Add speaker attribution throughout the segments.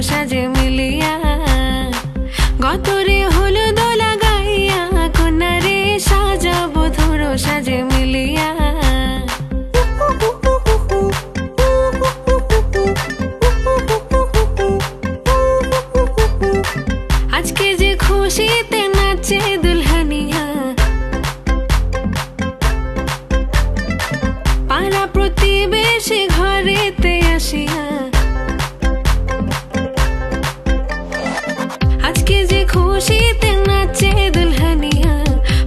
Speaker 1: সাজে মিলিয়া গতরে হলুদ লাগাইয়া কন্যারে সাজাবো ধরো সাজে মিলিয়া আজকে যে খুশিতে নাচে দুলহানিয়া পাড়া প্রতিবেশী ঘরেতে আসিয়া আজকে যে খুশিতে নাচে দুলহানিয়া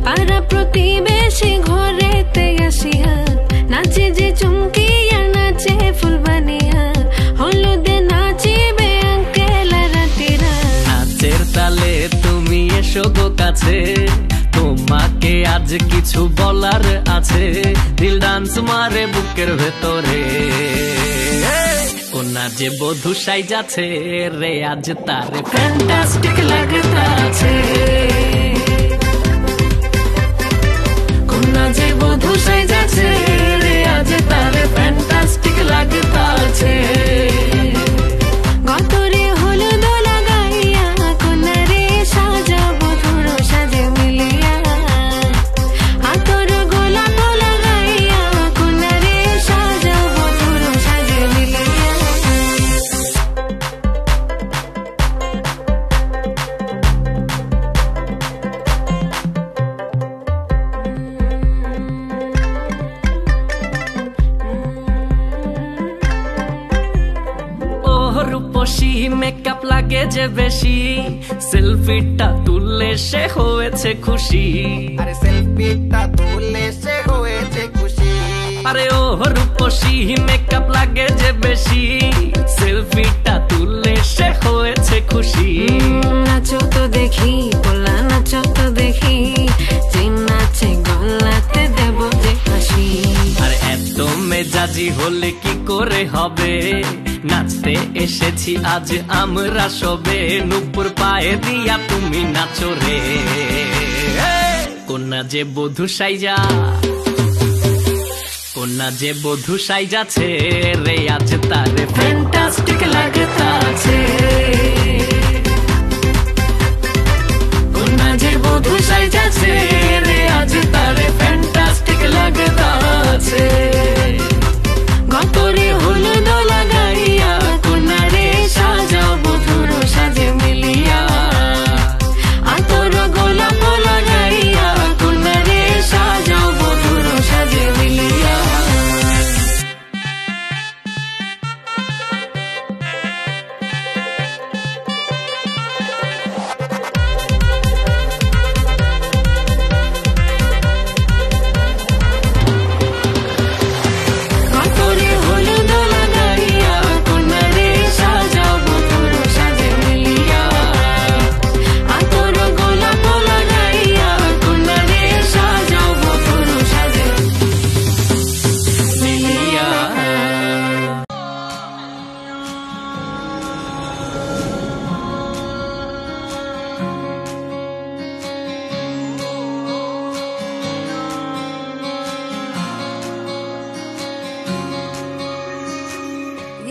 Speaker 1: পাড়া প্রতিবেশী ঘরেতে আসিয়া নাচে যে চুমকিয়া নাচে ফুলবানিয়া হলুদে নাচিবে আঙ্কেল রাতিরা
Speaker 2: নাচের তালে তুমি এসো গো কাছে তোমাকে আজ কিছু বলার আছে দিল ডান্স মারে বুকের ভেতরে কোনা যে বধূ সাইজাছে রে আজ তারে ফ্যান্টাস্টিক লাগতাছে কোনা যে বধূ সাইজাছে রে আজ তারে ফ্যান্টাস্টিক লাগতাছে
Speaker 1: গতরে হলুদ লাগাইয়া কন্যারে সাজাবো ধরো সাজে মিলিয়া আতর গোলাপ লাগাইয়া কন্যারে সাজাবো ধরো সাজে মিলিয়া
Speaker 2: রূপসী মেকআপ লাগে যে বেশি সেলফিটা তুললে সে হয়েছে খুশি
Speaker 3: আরে সেলফিটা তুললে সে হয়েছে খুশি
Speaker 2: আরে ও রূপসী মেকআপ লাগে যে বেশি সেলফিটা তুললে সে হয়েছে খুশি
Speaker 1: নাচো তো দেখি বলা নাচো তো দেখি যে নাচে গলাতে দেব যে হাসি
Speaker 2: আর এত মেজাজি হলে কি করে হবে নাচতে এসেছি আজ আমরা সবে নুপুর পায়ে দিয়া তুমি নাচো রে কোনা যে বধূ সাইজা কোনা যে বধূ সাইজাছে রে আজ তারে ফ্যান্টাস্টিক লাগতাছে কোনা যে বধূ সাইজাছে রে আজ তারে ফ্যান্টাস্টিক লাগতাছে গতরে হলুদ লাগাইয়া কন্যারে সাজাবো ধরো সাজে মিলিয়া আতর গোলাপ লাগাইয়া কন্যারে সাজাবো ধরো সাজে মিলিয়া গতরে হলুদ লাগাইয়া কন্যারে সাজাবো ধরো সাজে মিলিয়া আতর গোলাপ লাগাইয়া কন্যারে সাজাবো ধরো সাজে মিলিয়া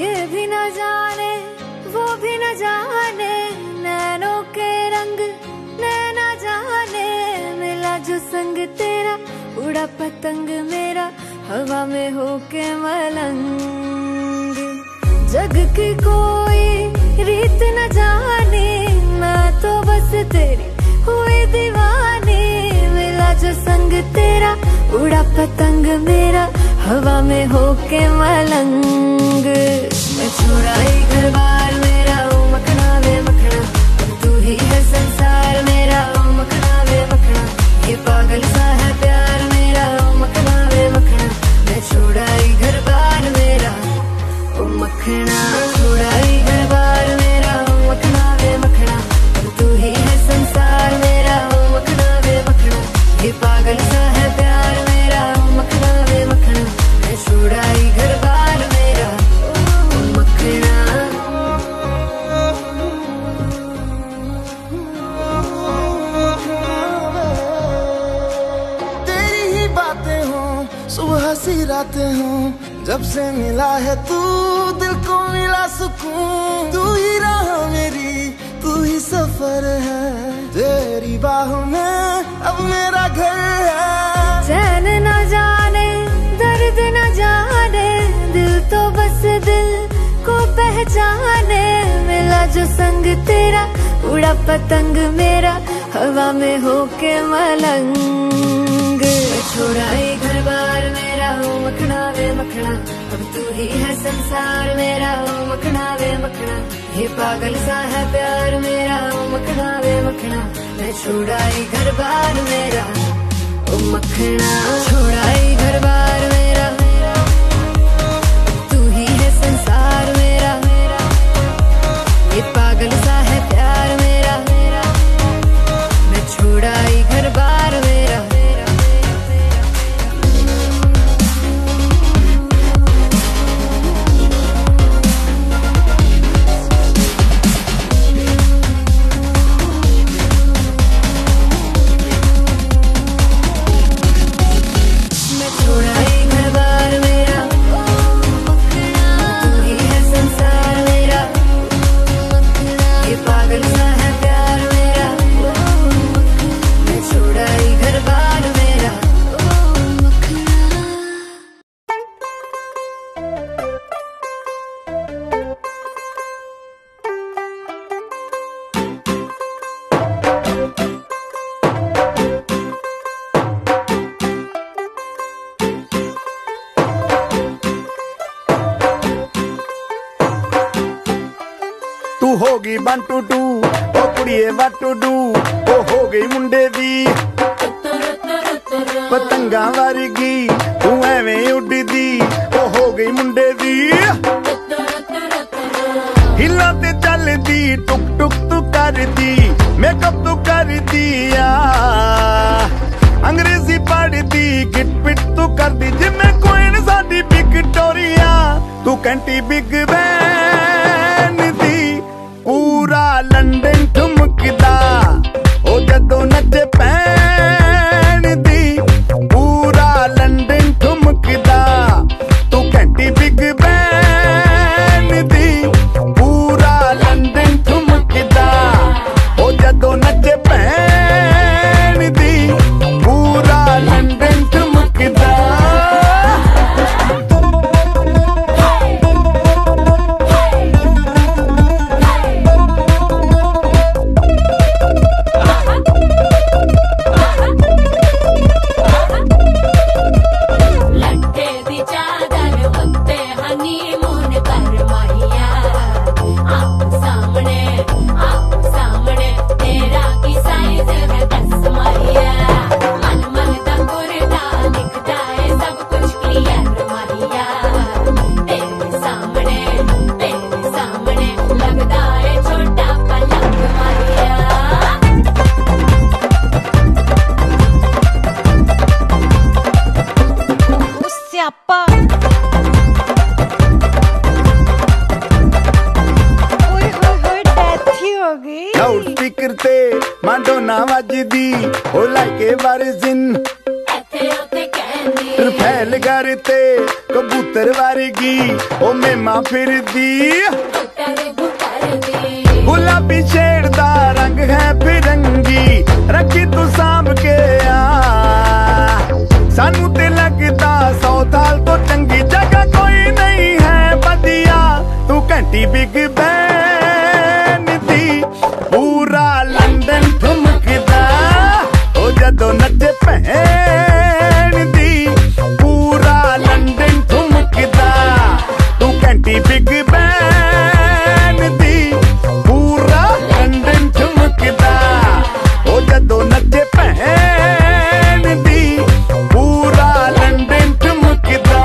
Speaker 1: ये भी न जाने वो भी न जाने नैनों के रंग नैना जाने मिला जो संग तेरा उड़ा पतंग मेरा हवा में होके मलंग जग की कोई रीत न जाने मैं तो बस तेरी हुई दीवानी मिला जो संग तेरा उड़ा पतंग मेरा हवा में होके मलंग मैं छुड़ाई घर बार मेरा ओ मखना वे मखना तू ही है संसार मेरा ओ मखना वे मखना ये पागल सा है प्यार मेरा ओ मखना वे मखना मैं छुड़ाई घर बार मेरा ओ मखना छुड़ाई घर बार मेरा ओ मखना वे मखना तू ही है संसार मेरा ओ मखना वे मखना ये पागल सा है प्यार मेरा ओ मखना वे मखना मैं छुड़ाई घर बार मेरा ओ मखना
Speaker 3: तेरी ही बातें हो सुबह सी रातें हो जब से मिला है तू दिल को मिला सुकून तू ही रहा सफर है, तेरी बाहों में अब मेरा घर है।
Speaker 1: चैन न जाने दर्द न जाने, दिल तो बस दिल को पहचाने। मिला जो संग तेरा उड़ा पतंग मेरा, हवा में होके मलंग। छोड़ा ये घर बार मेरा हो मखना वे मखना, अब तू ही है संसार मेरा हो मखना वे मखना। ये पागल सा है प्यार मेरा हो मखना वे मखना। मैं छोड़ा ये घर बार मेरा ओ मखना, छोड़ा ये घर बार मेरा, तू ही है संसार मेरा। ये पागल सा है प्यार मेरा, मैं छोड़ा ये घर बार मेरा।
Speaker 4: तू होगी 1 2 2 ओ कुड़िए what to do, ओ हो गई मुंडे दी पतंगा वर्गी, तू एवें उड़दी ओ हो गई मुंडे दी। हिला ते चलदी टुक टुक तू करदी, मेकअप तू करदी आ, अंग्रेजी पढ़दी गिट पिट तू करदी, जिम्मे कोइन साडी विक्टोरिया। तू कंटी बिग बैन दी, पूरा लंदन ठुमकदा ओ जदों नचे पैन दी, पूरा लंदन ठुमकदा। तू घंटी बिग बैन दी, पूरा लंदन ठुमकदा ओ जदों नचे पैन दी, पूरा लंदन ठुमकदा। लाउड स्पीकर ते माडोना वजदी ओ लाइके वारिजिन, फैल करते कबूतर वर्गी ओ मेमा फिरदी। गुलाबी शेड दा रंग है फिरंगी, रखी तू सांभ के आ, सानू ते लगदा 100 साल तो चंगी, जगह कोई नहीं है बदिया। तू घंटी बिग बैन दी, पूरा लंदन ठुमकदा ओ जदों नचे पैन दी, पूरा लंदन ठुमकदा। तू घंटी बिग बैन दी, पूरा लंदन ठुमकदा ओ जदों नचे पैन दी, पूरा लंदन ठुमकदा।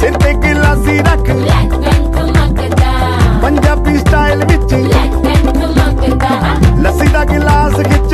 Speaker 4: सिर ते गिलासी रख पंजाबी स्टाइल विच, लस्सी दा गिलास खिच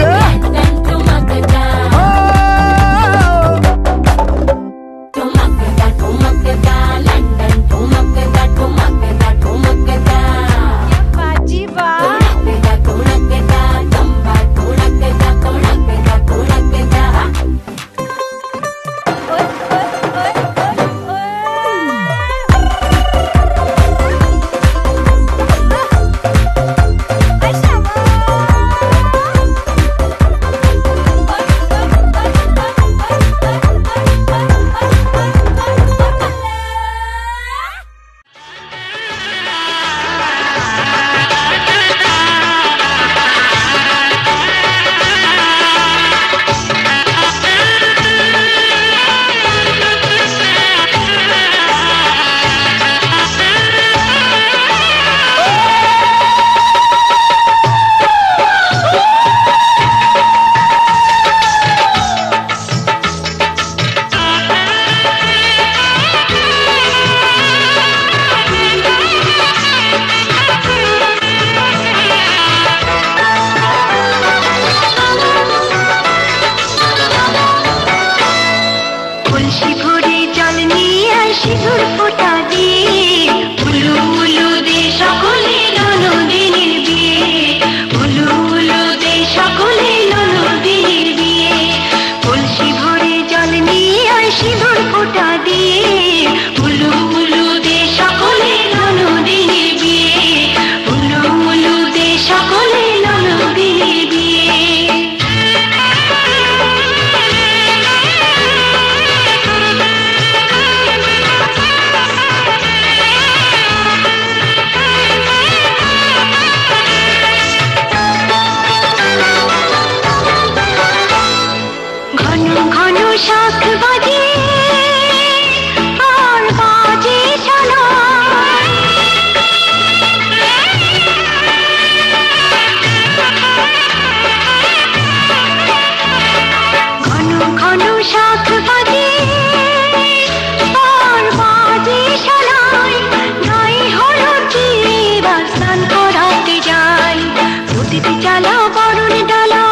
Speaker 5: প্রদীপ জ্বালাও বরণ ডালা,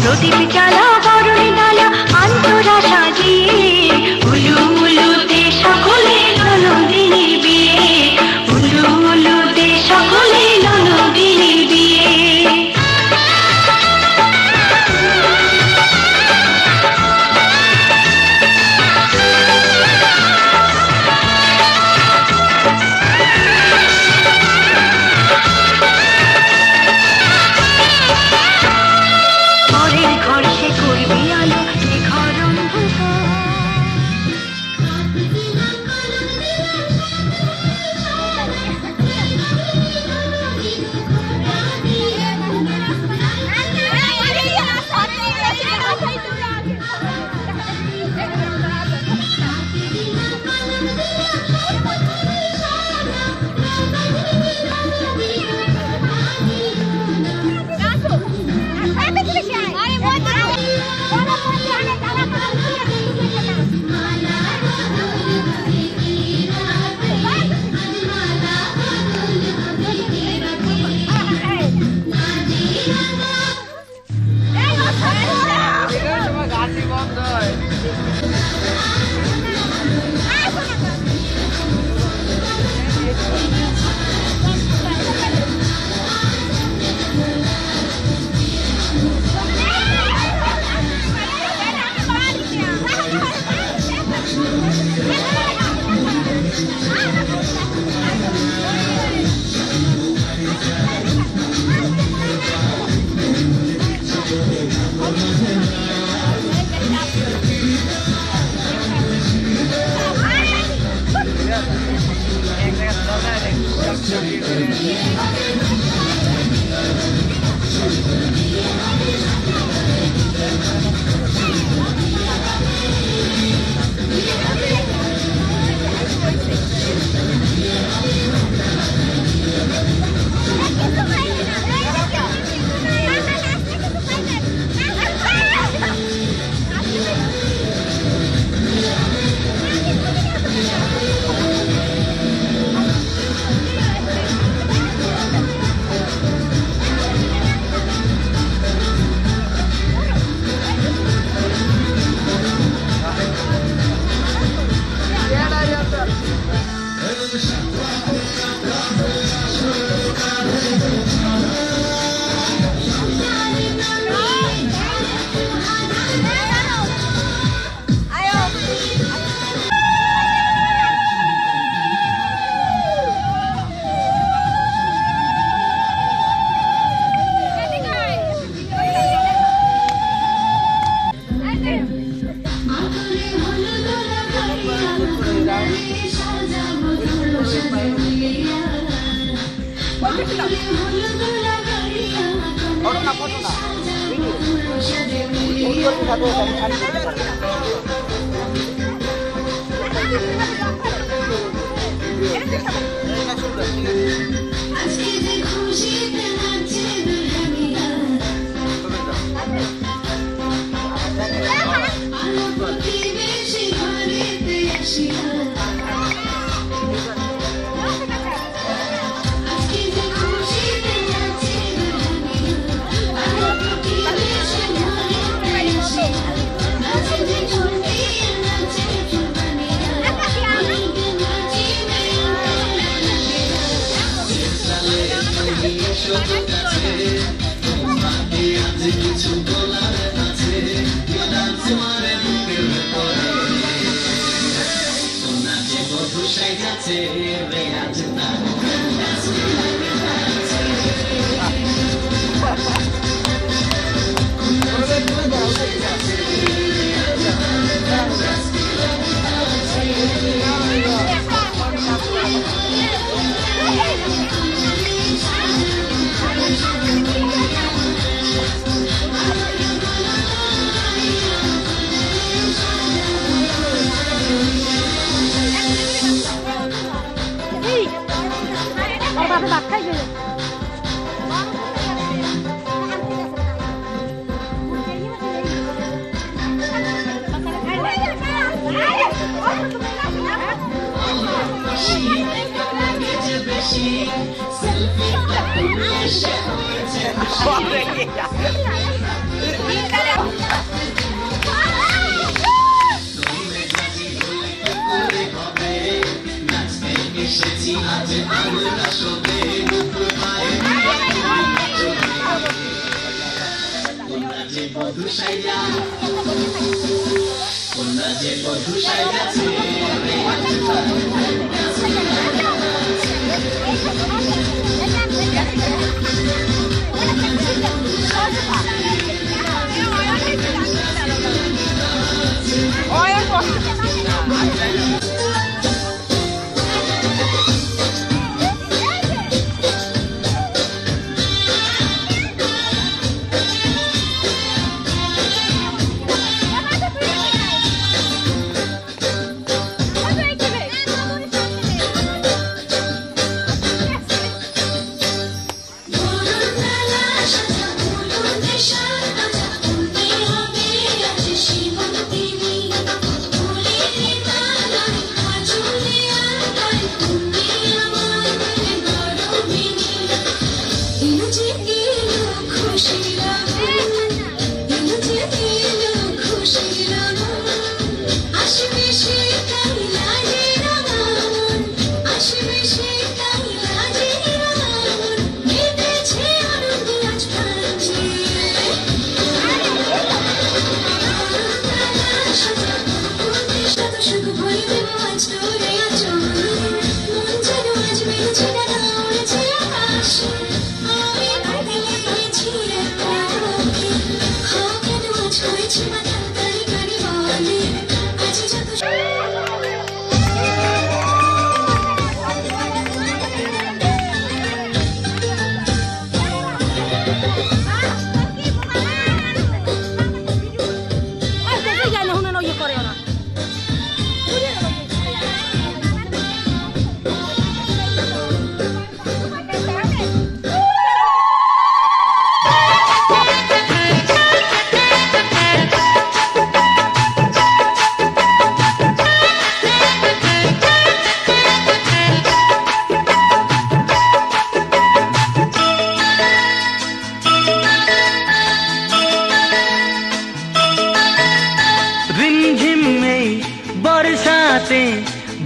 Speaker 5: প্রদীপ জ্বালাও বরণ ডালা, আন্তরা সাজিয়ে উলু উলুতে সকলে ননদিনী বিয়ে, উলু উলুতে সকলে ননদিনী বিয়ে।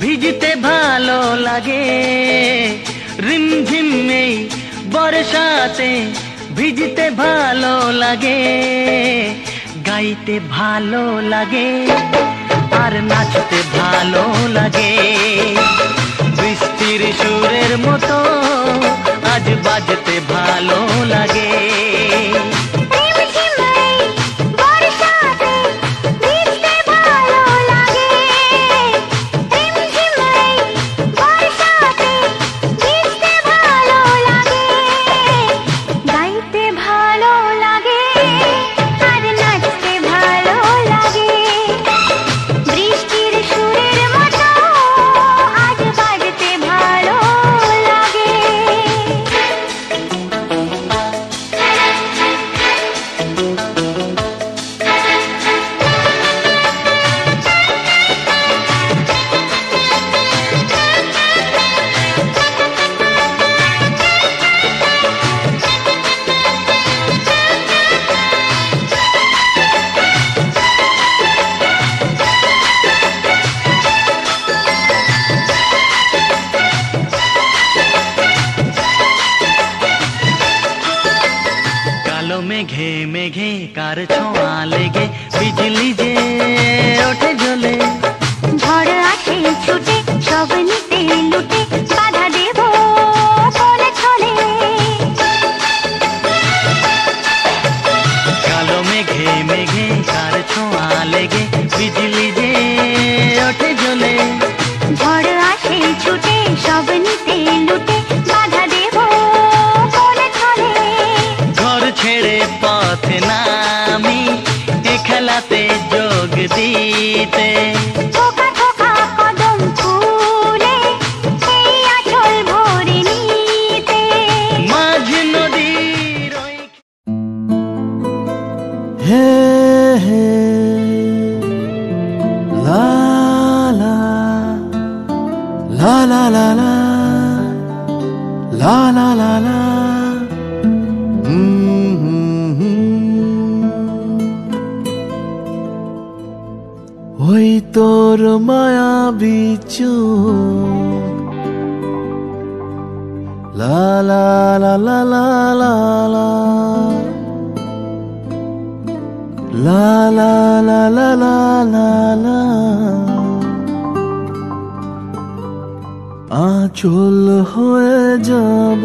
Speaker 2: ভিজতে ভালো লাগে, রিমঝিম এই বর্ষাতে ভিজতে ভালো লাগে, গাইতে ভালো লাগে আর নাচতে ভালো লাগে। বৃষ্টির সুরের মতো আজ বাজতে ভালো লাগে। মেঘে মেঘে কার ছোঁয়া লেগে বিজলি যে ওঠে জ্বলে,
Speaker 5: ঝড় আসে ছুটে সব নিতে লুটে বাধা দেব বলে চলে।
Speaker 2: কালো মেঘে মেঘে কার ছোঁয়া লেগে বিজলি যে ওঠে জ্বলে,
Speaker 5: ঝড় আসে ছুটে সব নিতে লুটে বাধা দেব বলে চলে।
Speaker 2: ঘর ছেড়ে পথে নামি এ খেলাতে যোগ দিতে,
Speaker 5: থোকা থোকা কদম ফুলে এই আঁচল ভরে নিতে।
Speaker 2: মাঝ নদীর ওই
Speaker 3: হে হে লা লা লা লা লা লা লা লা লা লা। মায়াবী চোখ লা লা লা লা লা লা লা লা লা লা লা লা লা লা আঁচল হয়ে যাব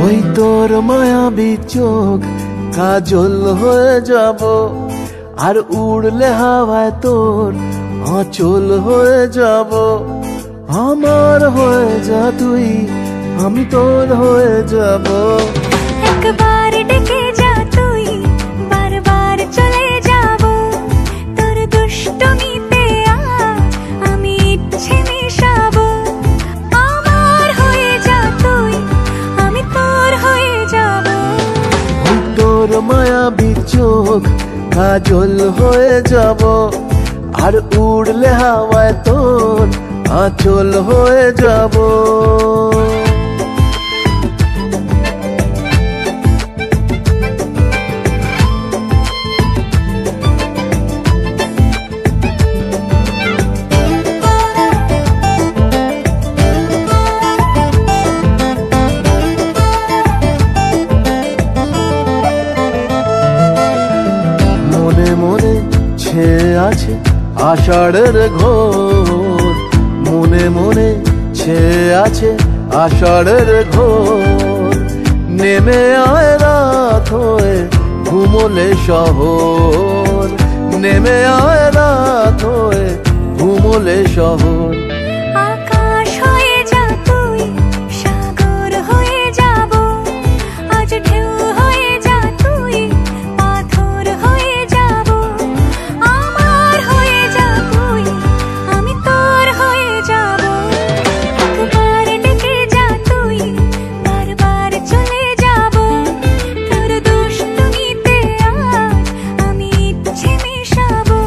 Speaker 3: ওই তোর মায়াবী চোখ কাজল হয়ে যাব আর উড়লে হাওয়ায় তোর আঁচল হয়ে যাব আমার হয়ে যা তুই আমি তোর হয়ে যাব
Speaker 1: একবার ডেকে যা তুই বারবার চলে যাব তোর দুষ্টমিতে আমি ইচ্ছে মিশাবো আমার হয়ে যা তুই আমি তোর হয়ে যাব
Speaker 3: ওই তোর মায়াবী চোখ কাজল হয়ে যাব আর উড়লে হাওয়ায় তোর আঁচল হয়ে যাব মনে মনে ছেয়ে আছে আষাঢ়ের ঘোর মনে মনে ছেয়ে আছে আষাঢ়ের ঘোর নেমে আয় রাত হয়ে ঘুমোলে শহর নেমে আয় রাত হয়ে ঘুমোলে শহর
Speaker 1: আকাশ হয়ে যা তুই সাগর হয়ে যাব আজ ঢেউ হয়ে যা তুই পাথর হয়ে যাব আমার হয়ে যা তুই আমি তোর হয়ে যাব একবার ডেকে যা তুই বারবার চলে যাব তোর দুষ্টমিতে আমি ইচ্ছে মিশাবো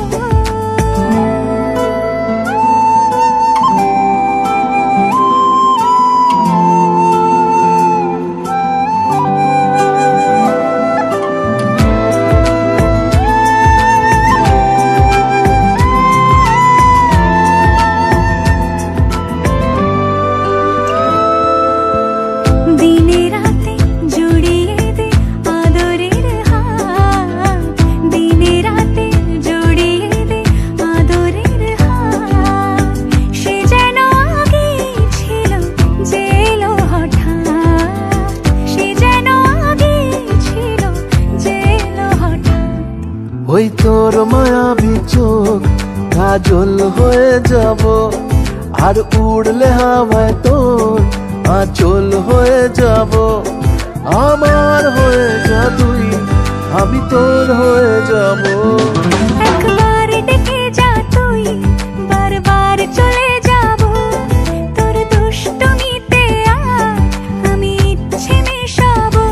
Speaker 1: দিনে রাতে জুড়িয়ে দে আদরের হাত দিনে রাতে জুড়িয়ে দে আদরের হাত সে যেন আগে ছিল যে এলো হঠাৎ সে যেন আগে ছিল যে এলো হঠাৎ
Speaker 3: ওই তোর মায়াবী চোখ কাজল হয়ে যাব আর উড়লে হাওয়ায় তোর আঁচল হয়ে যাব আমার হয়ে যা তুই আমি তোর হয়ে যাব
Speaker 1: একবার ডেকে যা তুই বারবার চলে যাব তোর দুষ্টমিতে আমি ইচ্ছে মিশাবো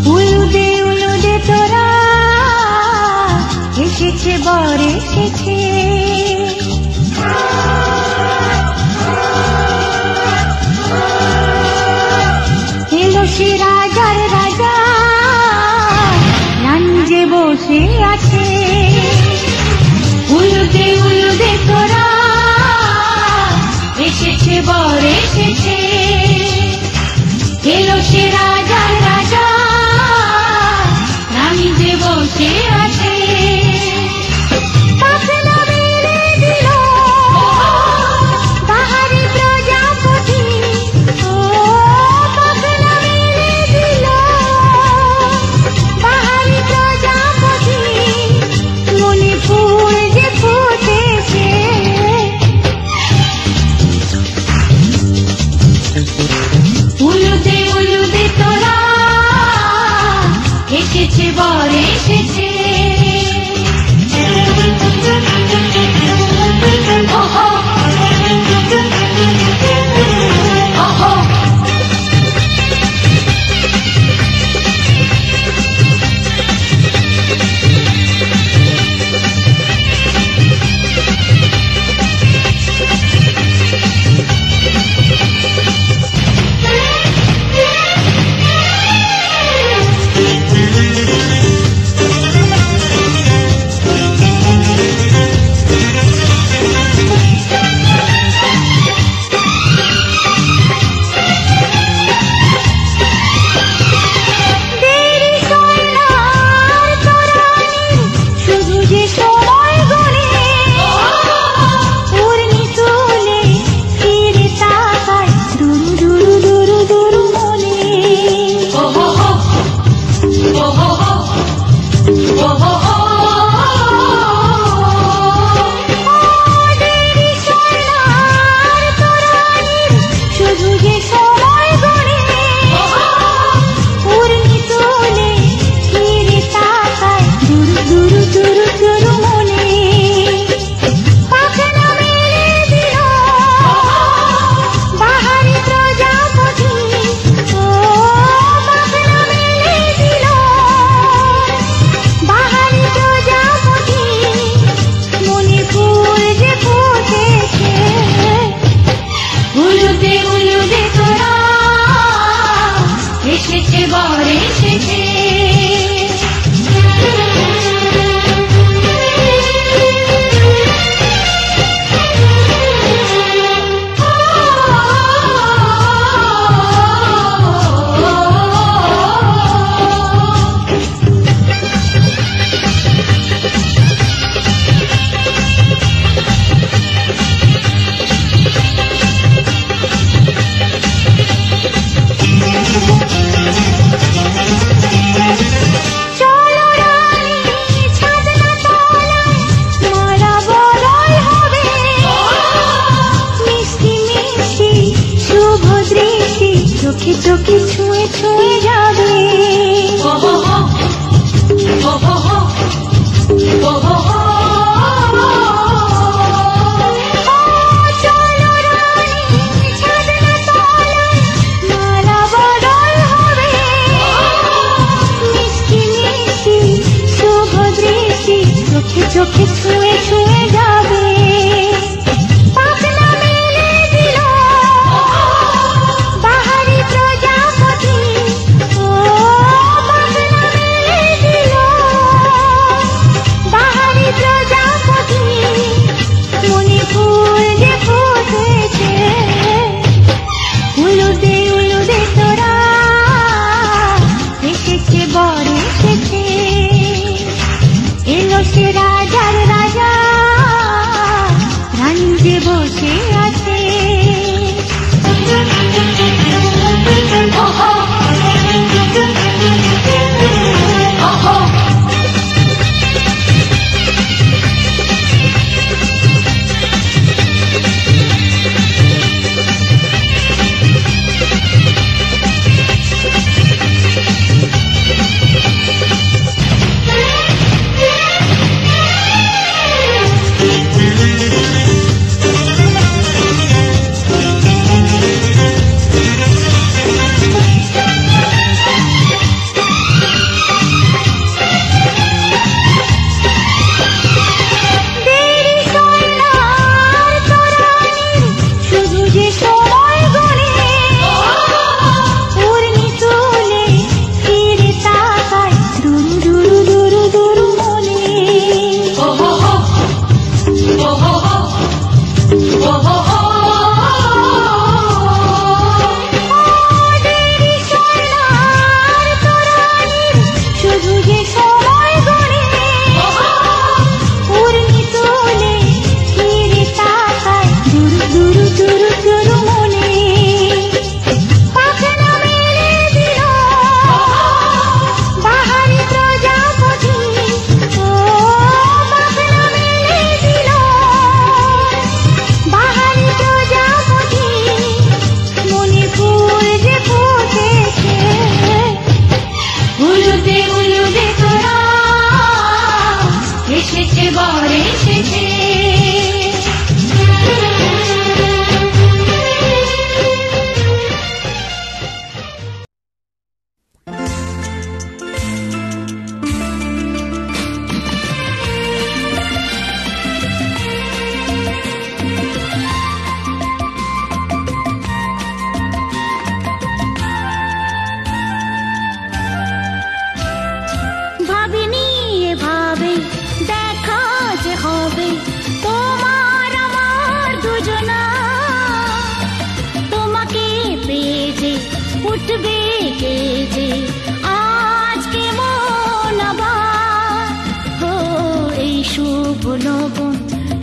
Speaker 1: উলুদে তোরা এসেছে বর এসেছে এলো সে রাজার রাজা রাঞ্জে বসে আছে উলুদে তোরা এসেছে বর এসেছে এলো সে রাজার রাজা রানী যে বসে আছে পাখনা
Speaker 5: ছুঁয়ে ছুঁয়ে যাবে পাখনা মেলে দিল বাহারি প্রজাপতি ও পাখনা মেলে দিল বাহারি প্রজাপতি মনে ফুল যে ফুটেছে উলুদে উলুদে তোরা এসেছে বর এসেছে এলো সে রাজার রাজা রানী যে বসে আছে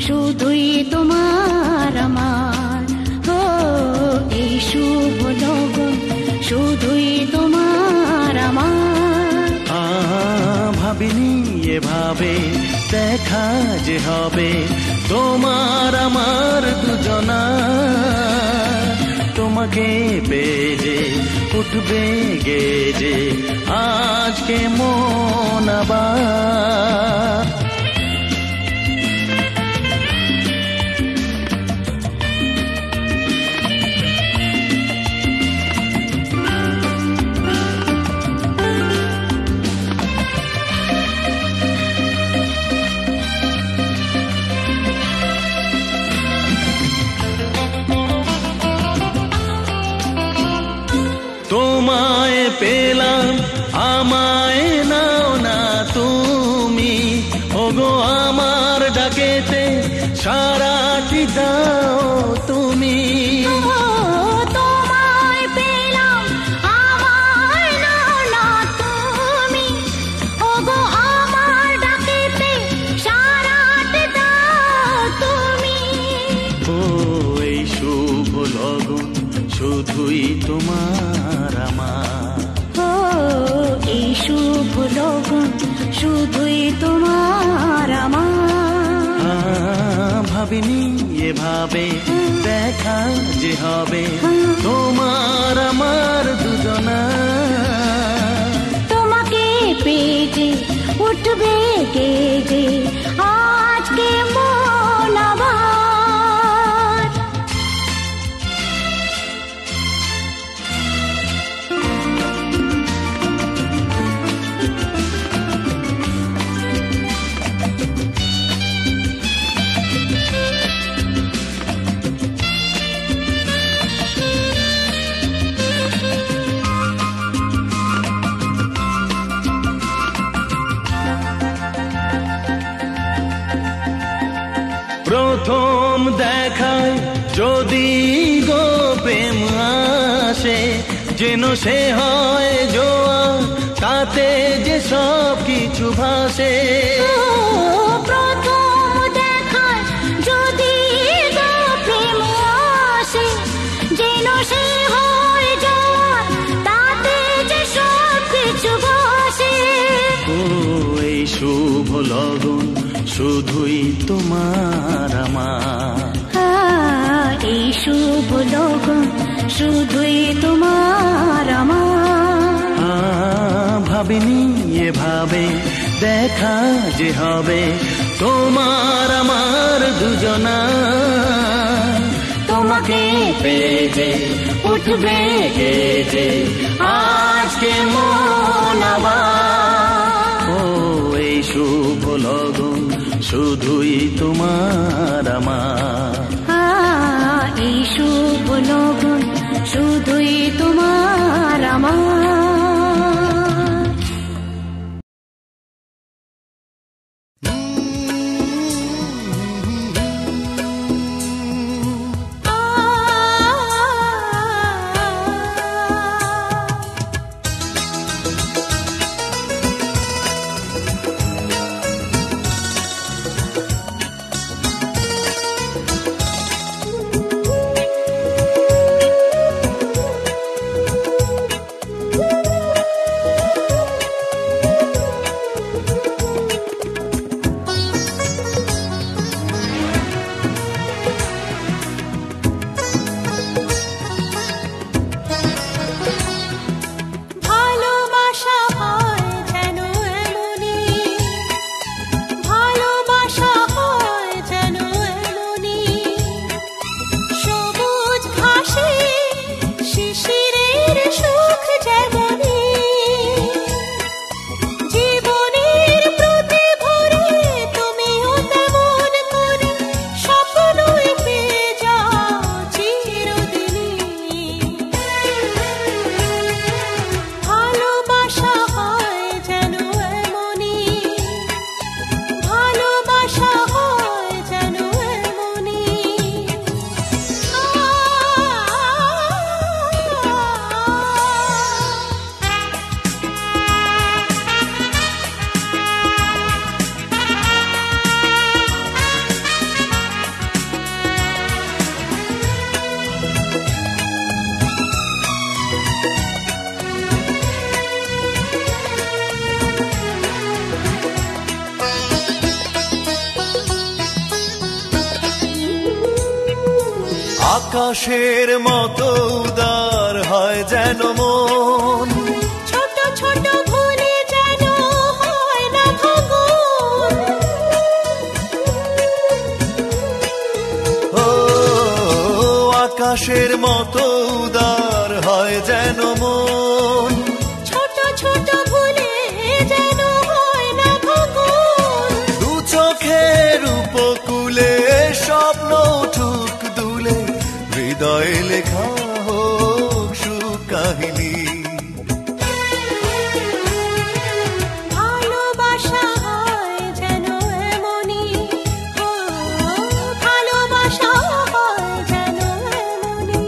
Speaker 5: শুধুই তোমার আমার ও এই শুভ লগন শুধুই তোমার আমার
Speaker 6: ভাবিনি এভাবে দেখা যে হবে তোমার আমার দুজনা তোমাকে পেয়ে উঠবে গেজে আজকে মন আবার তোমায় পেলাম আমায় নাও না তুমি ওগো আমার ডাকেতে সারাটি দাও তুমি
Speaker 5: তোমায় পেলাম আমায় নাও না তুমি ওগো আমার ডাকেতে সারাটি দাও তুমি
Speaker 6: ও এই শুভ লগন শুধুই তোমার আমার
Speaker 5: ও এই শুভ লগন শুধুই তোমার আমার
Speaker 6: ভাবিনি এভাবে দেখা যে হবে তোমার আমার দুজনা
Speaker 5: তোমাকে পেয়ে উঠবে গেজে আজকে মন আবার
Speaker 6: প্রথম দেখায় যদি গো প্রেম আসে, যেন সে হয় জোয়ার, তাতে যে সব কিছু ভাসে।
Speaker 5: প্রথম দেখায় যদি গো প্রেম আসে, যেন সে হয় জোয়ার, তাতে যে সব কিছু ভাসে।
Speaker 6: ও এই শুভ লগন শুধুই তোমার আমার,
Speaker 5: এই শুভ লগন শুধুই তোমার আমার।
Speaker 6: ভাবিনি এভাবে দেখা যে হবে তোমার আমার দুজনা।
Speaker 5: তোমাকে পেয়ে যে উঠবে গেজে আজকে মন আমার।
Speaker 6: ও এই শুভ লগন শুধুই তোমার আমার,
Speaker 5: এই শুভ লগন শুধুই তোমার আমার।
Speaker 3: আকাশের মতো উদার হয় যেন মন,
Speaker 1: ছোট ছোট ভুলে যেন হয় না ভাঙন।
Speaker 3: ও আকাশের মতো উদার হয় যেন মন,
Speaker 1: ছোট ছোট ভুলে যেন হয় না ভাঙন।
Speaker 3: দু চোখের উপকূলে স্বপ্ন উঠুক দুলে, হৃদয়ে লেখা হোক সুখ কাহিনী।
Speaker 1: ভালোবাসা হয় যেন এমনই, ভালোবাসা হয় যেন এমনই।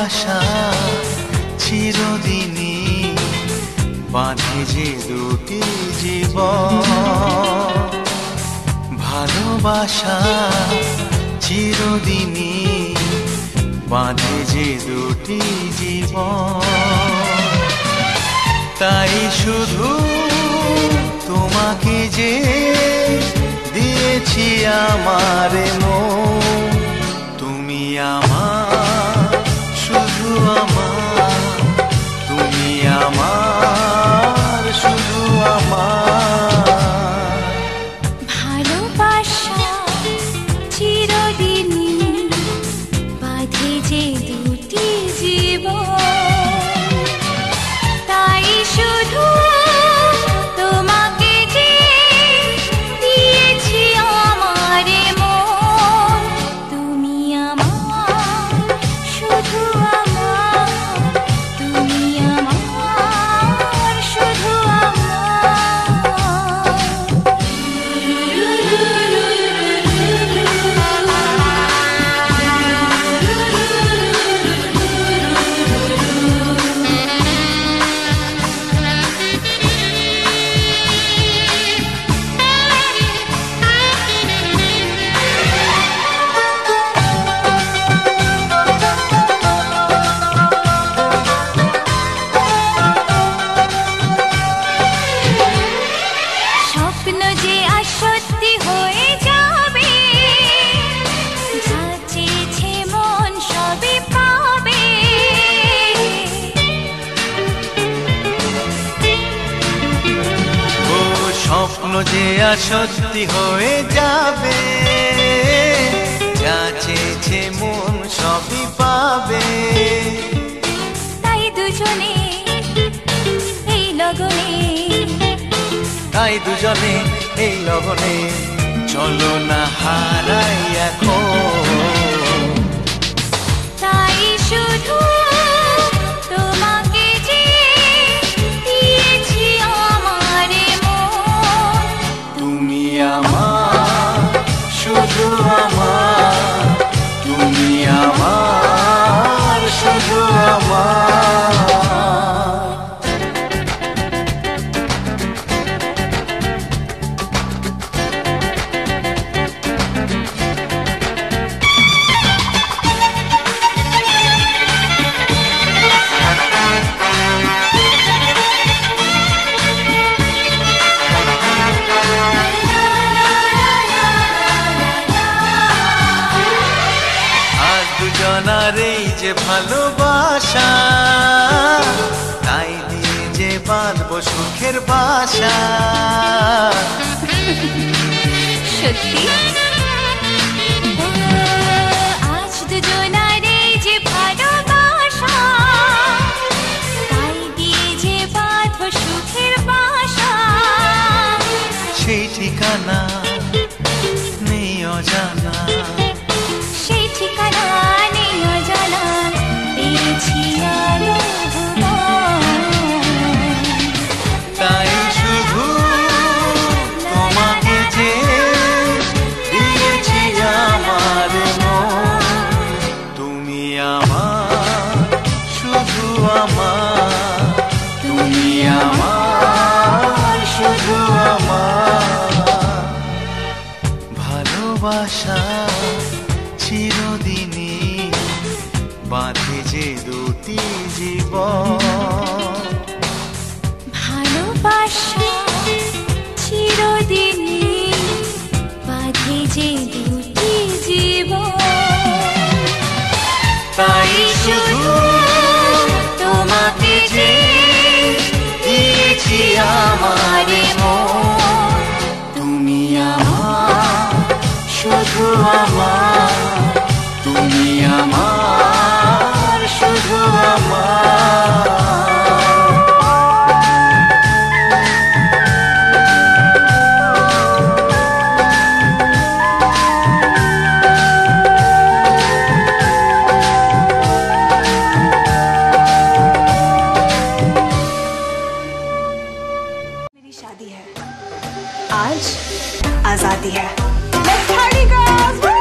Speaker 7: ভালোবাসা চিরদিনই বাঁধে যে দুটি জীবন, ভালোবাসা চিরদিনই বাঁধে যে দুটি জীবন। তাই শুধু তোমাকে যে দিয়েছি আমার মন, তুমি আমার, শুধু আমার, তুমি আমার, শুধু আমার।
Speaker 1: ভালোবাসা চিরদিনই বাঁধে যে দুটি জীবন, তাই শুধু তোমাকে যে দিয়েছি আমার মন, তুমি আমার, শুধু আমার, তুমি আমার, শুধু স্বপ্ন যে আসত্যি হয়ে যাবে, যা চেয়েছে মন সবই পাবে।
Speaker 7: ও স্বপ্ন যে আসত্যি হয়ে যাবে, যা চেয়েছে মন সবই পাবে।
Speaker 1: তাই দুজনে এই লগনে,
Speaker 7: তাই দুজনে এই লগনে চলো না হারাই এখন।
Speaker 1: তাই শুধু তোমাকে যে দিয়েছি আমার মন,
Speaker 7: তুমি আমার, শুধু আমার, তুমি আমার, শুধু আমার। আজ দুজনার এই যে ভালোবাসা, তাই দিয়ে যে বাঁধবো সুখের বাসা।
Speaker 1: সত্যি আজ দুজনার এই যে ভালোবাসা, তাই দিয়ে যে বাঁধবো সুখের বাসা।
Speaker 7: সেই ঠিকানা নেই অজানা,
Speaker 1: সেই ঠিকানা নেই অজানা, পেয়েছি আলো ভুবন।
Speaker 7: তাই শুধু তোমাকে যে দিয়েছি আমার মন, তুমি আমার, শুধু আমার, তুমি আমার, শুধু আমার। ভালোবাসা চিরদিনই বাঁধে যে দুটি জীবন,
Speaker 1: ভালোবাসা চিরদিনই বাঁধে যে দুটি জীবন,
Speaker 7: তাই শুধু তোমাকে যে দিয়েছি আমার মন, তুমি আমার, শুধু আমার, তুমি আমার, শুধু আমার।
Speaker 8: मेरी शादी है, आज आजादी है। Let's party girls! Woo!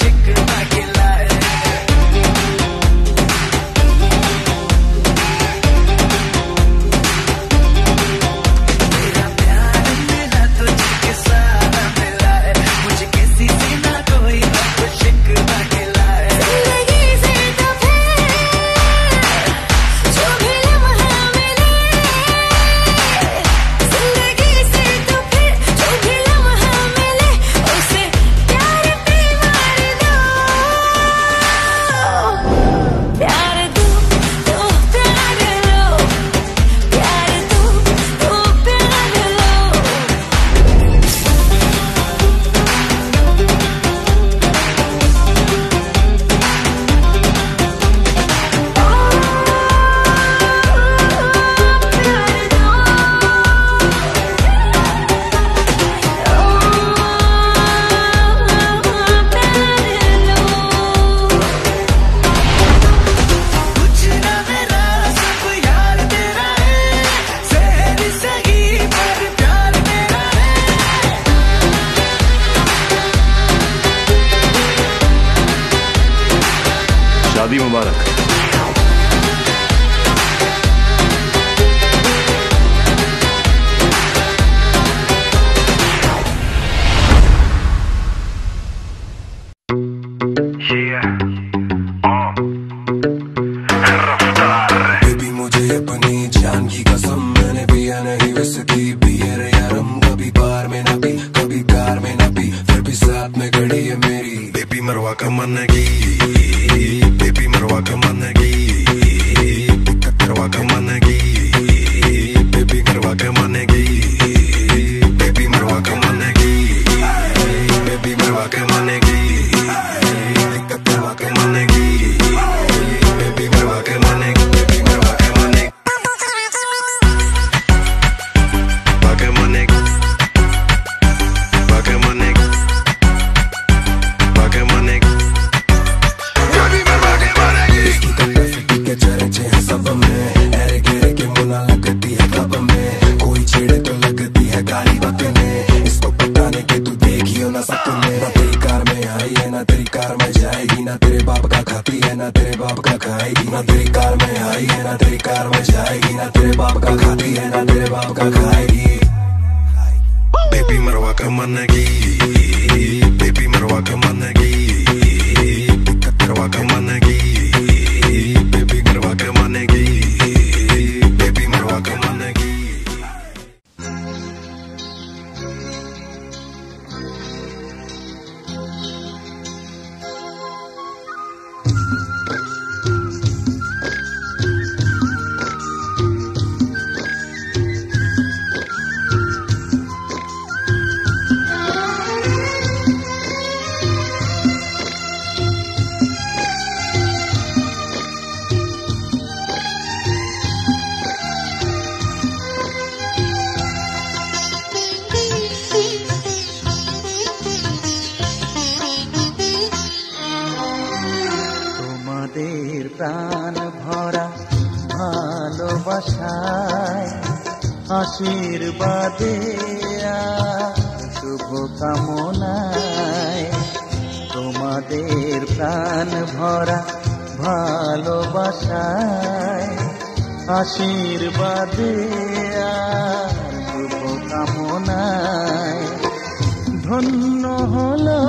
Speaker 2: शिकवा गिलाए। मेरा प्यार मेरा तुझके साथ मिला है, मुझे किसी से ना कोई अब शिकवा गिलाए।
Speaker 1: जिंदगी से तो फिर जो भी लम्हा मिले, जिंदगी से तो फिर जो भी लम्हा मिले, उसे प्यार पे मार दो। प्यार दो तो प्यार लो, प्यार दो तो प्यार लो।
Speaker 2: कुछ ना मेरा सब यार तेरा है, सहरी सही पर प्यार मेरा है।
Speaker 4: शादी मुबारक।
Speaker 3: बेबी मुझे अपनी जान की कसम, मैंने पिया नहीं विस्की बियर यारम, कभी बार में ना पी कभी कार में ना पी, फिर भी साथ में खड़ी है मेरी बेबी मरवा का मन की, बेबी मरवा का मन की, दिक्कत करवा का मन की, बेबी करवा का मन की, बेबी मरवा का मन की, बेबी मरवा का मन की, दिक्कत करवा का मन की, बेबी मरवा का मन की, बेबी मरवा का मन की, बाका मन की, बाका मन की, बाका मन की, बेबी मरवा का मन की। इसकी कलरफिटी के चर्चे हैं सब में, ऐरे घेरे के मुना लगती है कब में, कोई छेड़े तो लगती है गाली बकने, इसको बताने के तू देखियो ना सपने, ना तेरी कार में आई है ना तेरी कार में जाएगी, ना तेरे बाप का खाती है ना तेरे बाप का खाएगी, ना तेरी कार में आई है ना तेरी कार में जाएगी, ना तेरे बाप का खाती है ना तेरे बाप का खाएगी। बेबी मरवा का मन की, बेबी मरवा का मन की, दिक्कत करवा का मन की, बेबी मरवा का मन की, बेबी मरवा का मन की।
Speaker 6: তোমাদের প্রাণ ভরা ভালোবাসায়, আশীর্বাদে আর শুভ কামনায়, তোমাদের প্রাণ ভরা ভালোবাসায়, আশীর্বাদে আর শুভ কামনায়, ধন্য হলো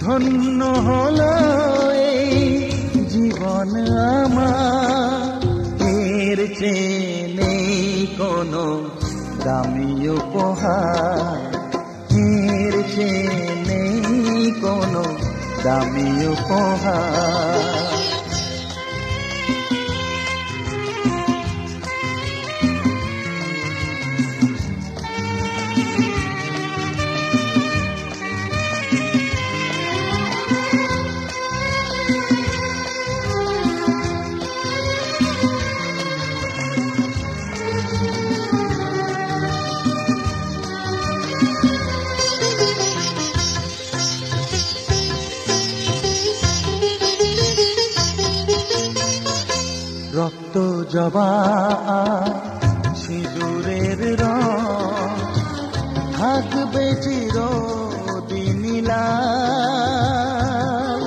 Speaker 6: ধন্য হলো এই জীবন আমার, এর চেয়ে নেই কোনো দামি উপহার, এর চেয়ে নেই কোনো দামি উপহার। রক্ত জবা সিঁদুরের রং থাকবে চিরদিনই লাল।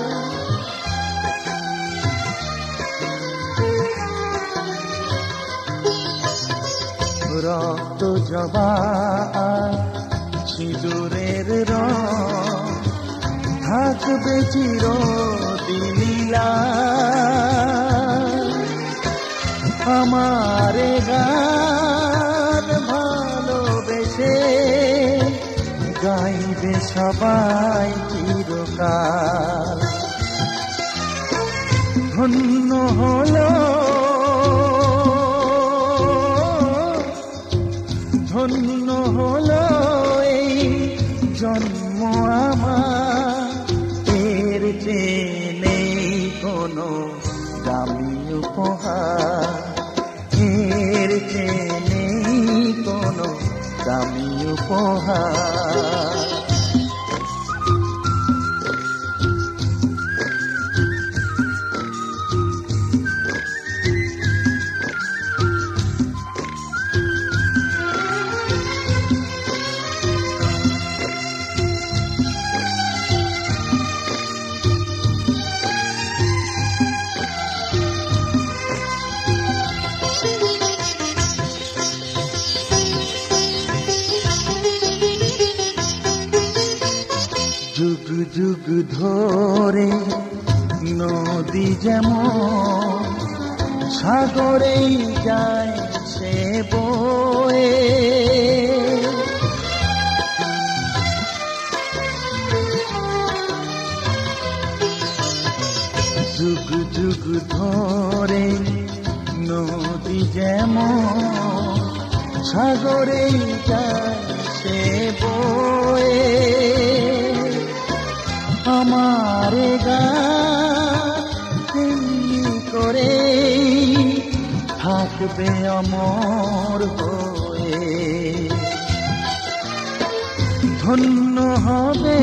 Speaker 6: রক্ত জবা সিঁদুরের রং থাকবে চিরদিনই লাল। আমারে গান ভালোবেসে গাইবে সবাই চিরকাল। ধন্য হলো ধন্য হলো এই জন্ম আমার, এর চেয়ে নেই কোনো দামি উপহার, এর চেয়ে নেই কোনো দামি উপহার। যুগ যুগ ধরে নদী যেমন সাগরেই যায় সে বয়ে, যুগ যুগ ধরে নদী যেমন সাগরেই যায় সে বয়ে। আমার গান করে থাকবে অমর হয়ে। ধন্য হবে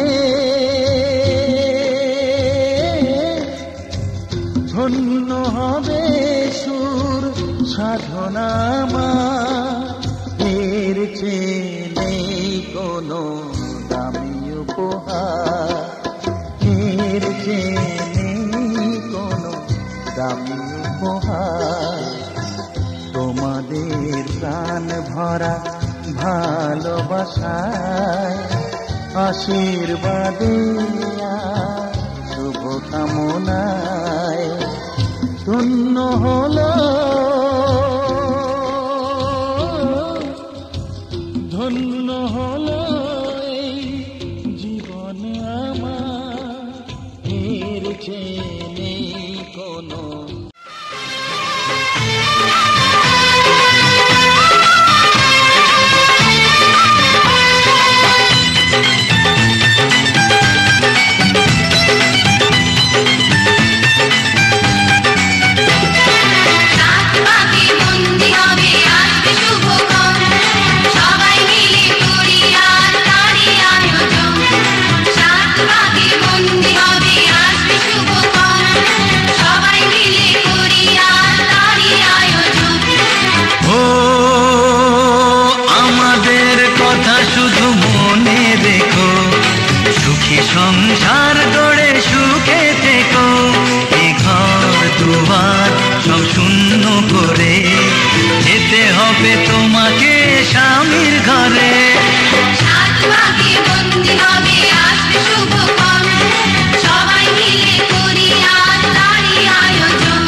Speaker 6: ধন্য হবে সুর সাধনা আমার, এর চেয়ে নেই কোনো দামি উপহার, এর চেয়ে নেই কোনো দামি উপহার। তোমাদের প্রাণ ভরা ভালোবাসায় আশীর্বাদে শুভ কামনায় ধন্য হলো ধন্য হলো এই জীবন আমার, এর চেয়ে নেই কোনো।
Speaker 9: সংসার গড়ে সুখে থেকো, এ ঘর দুয়ার সব শূন্য করে যেতে হবে তোমাকে স্বামীর ঘরে।
Speaker 10: সবাই মিলে করি আর তারই আয়োজন।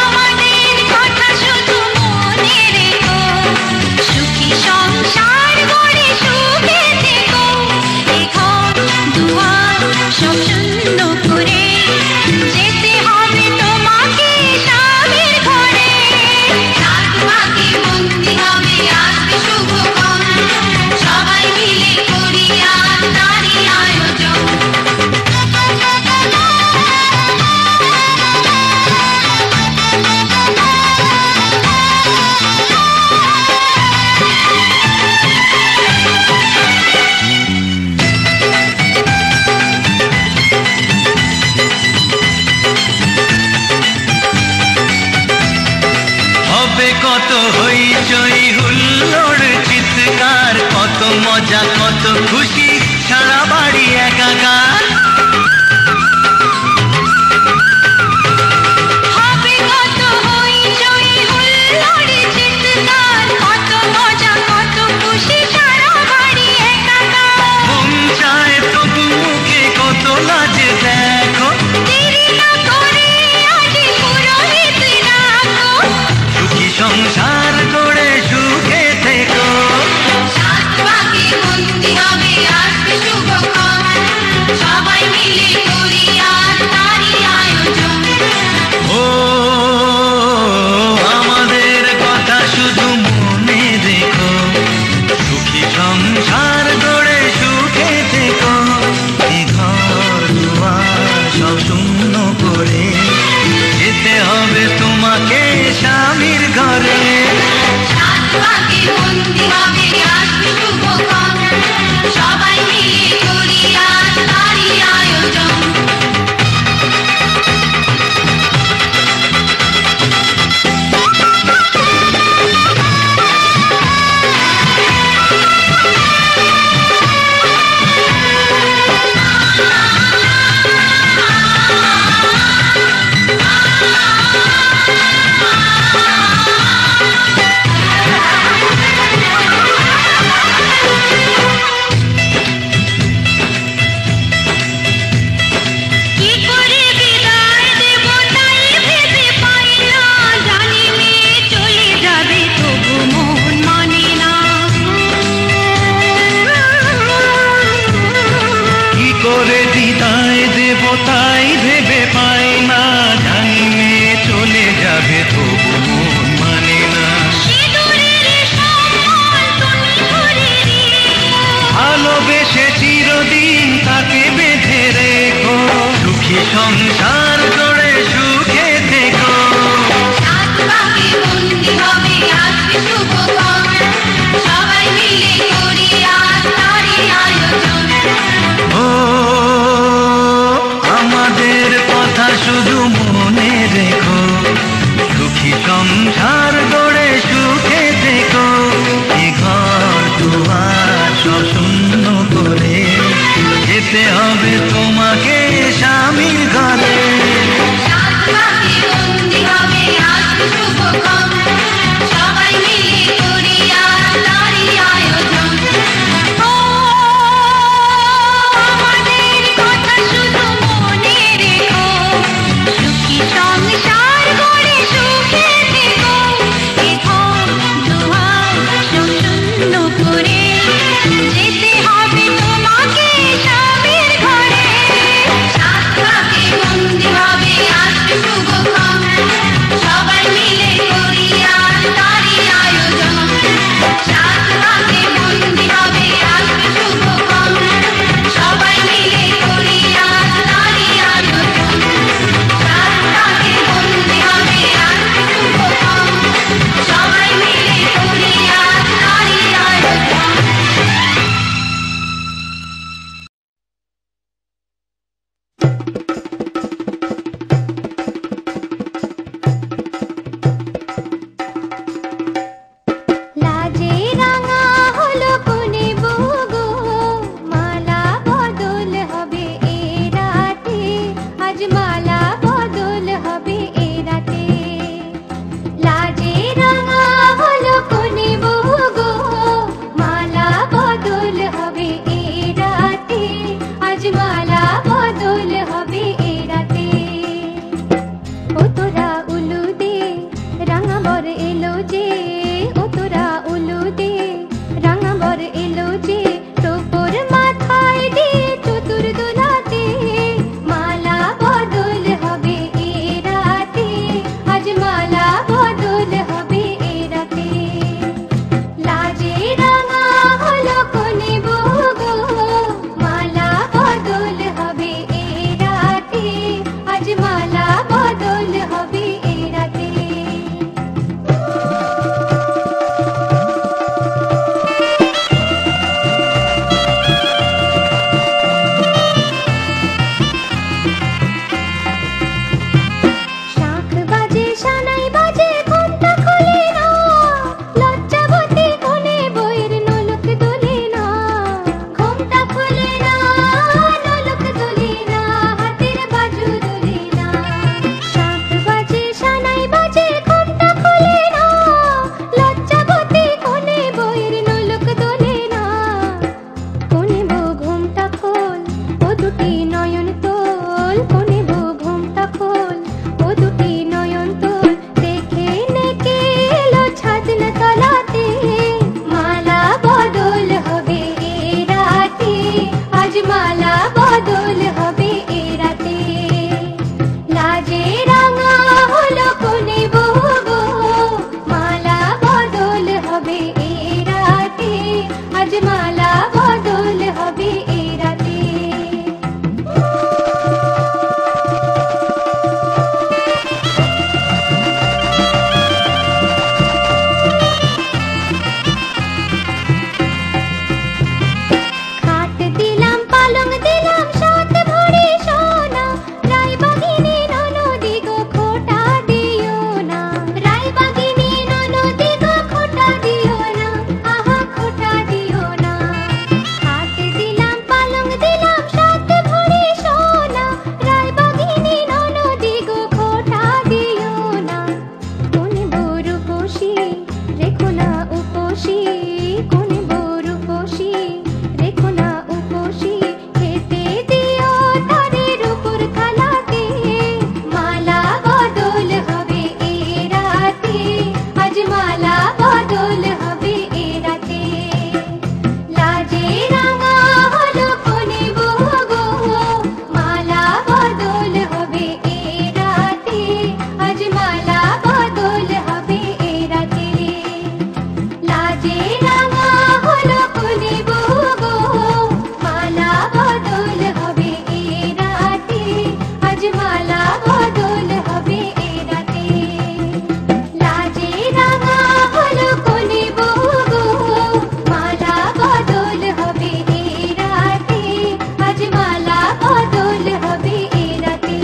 Speaker 10: আমাদের কথা শুধু মনে রেখো, সুখী সংসার গড়ে সুখে থেকো।
Speaker 9: কত মজা কত খুশি সারা বাড়ি একাকার
Speaker 10: হবে কত হইচই হুল্লোড়ে চিৎকার কত মজা কত খুশি সারা বাড়ি একাকার
Speaker 9: মন চায় তবু মুখে কত লাজে দেখো
Speaker 10: দেরি না করে আজই পুরোহিত ডাকো
Speaker 9: সুখী সংসার গড়ে সুখে থেকো
Speaker 10: সাত পাকে বন্দি হবে আসবে শুভক্ষণ সবাই মিলে করি আজ তারই আয়োজন
Speaker 9: ও আমাদের কথা শুধু মনে রেখো সুখী সংসার গড়ে সুখে থেকো এ ঘর দুয়ার সব শূন্য করে যেতে হবে তোমাকে স্বামীর ঘরে
Speaker 10: সাত পাকে বন্দি হবে আসবে শুভক্ষণ সবাই মিলে করি আজ তারই আয়োজন কি করে বিদায় দেব তাই ভেবে পাই না জানি মেয়ে চলে যাবে তবু মন মানে না
Speaker 9: কি করে বিদায় দেব তাই ভেবে পাই না জানি মেয়ে চলে যাবে তবু মন মানে না
Speaker 10: সিঁদুরের সম্মান তুমি ধরে রেখো
Speaker 9: ভালোবেসে চিরদিন তাকে বেঁধে রেখো সুখী সংসার গড়ে সুখে থেকো
Speaker 10: সাত পাকে বন্দি হবে আসবে শুভক্ষণ সবাই মিলে করি আজ তারই আয়োজন
Speaker 9: ও আমাদের কথা শুধু মনে রেখো সুখী সংসার গড়ে সুখে থেকো এ ঘর দুয়ার সব শূন্য করে যেতে হবে তোমাকে স্বামীর ঘরে
Speaker 10: সাত পাকে বন্দি হবে আসবে শুভক্ষণ সবাই মিলে করি আজ তারই আয়োজন ও আমাদের কথা শুধু মনে রেখো সুখী সংসার গড়ে সুখে থেকো এ ঘর দুয়ার সব শূন্য করে যেতে হবে তোমাকে স্বামীর ঘরে
Speaker 1: আজ মালা বদল হবে এই রাতে। খাট দিলাম পালং দিলাম সাত ভরি সোনা, রায়বাগিনী ননদি গো খোটা দিও না, রায়বাগিনী ননদি গো খোটা দিও না, আহা খোটা দিও না। খাট দিলাম পালং দিলাম সাত ভরি সোনা, রায়বাগিনী ননদি গো খোটা দিও না। কোন বড় কোশি রেখো না উপসী, কোন বড় কোশি রেখো না উপসী, খেতে দিও তারের উপর থালাতে, মালা বদল হবে এই রাতে, আজ মালা বদল হবে এই রাতে। লাজে রাঙা হলো কোনে বউ গো, মালা বদল হবে এই রাতে, আজ মালা বদল হবে এই রাতে। লাজে রাঙা হলো কোনে বউ গো, মালা বদল হবে এই রাতে, আজ মালা বদল হবে এই রাতে। লাজে রাঙা হলো কোনে বউ গো, মালা বদল হবে এই রাতে, আজ মালা বদল হবে এই রাতে।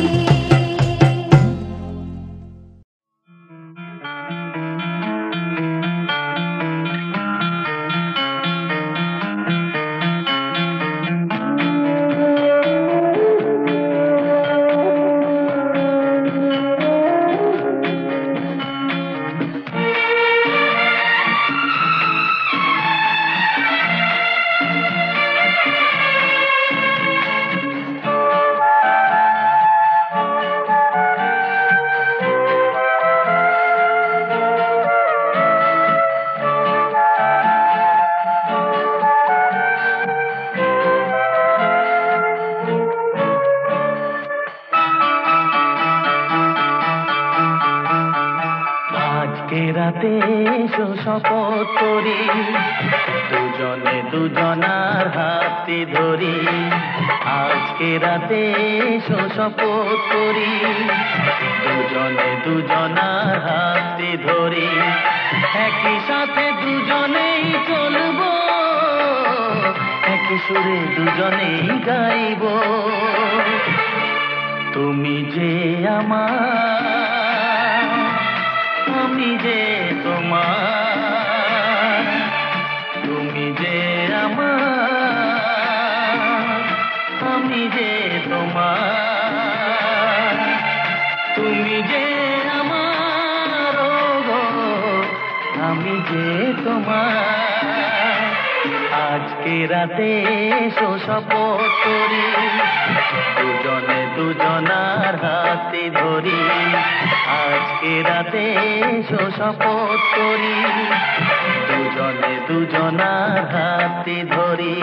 Speaker 6: আজকে রাতে এসো শপথ করি, দুজনে দুজনার হাতে ধরি। আজকে রাতে এসো শপথ করি, দুজনে দুজনার হাতে ধরি। একই সাথে দুজনেই চলবো, একই সুরে দুজনেই গাইবো। তুমি যে আমার, আমি যে তোমার, তুমি যে আমার, আমি যে তোমার, তুমি যে আমার, ও গো, আমি যে তোমার। আজকে রাতে এসো শপথ করি, দুজনে দুজনার হাতে ধরি। আজকে রাতে এসো শপথ করি, দুজনে দুজনার হাতে ধরি।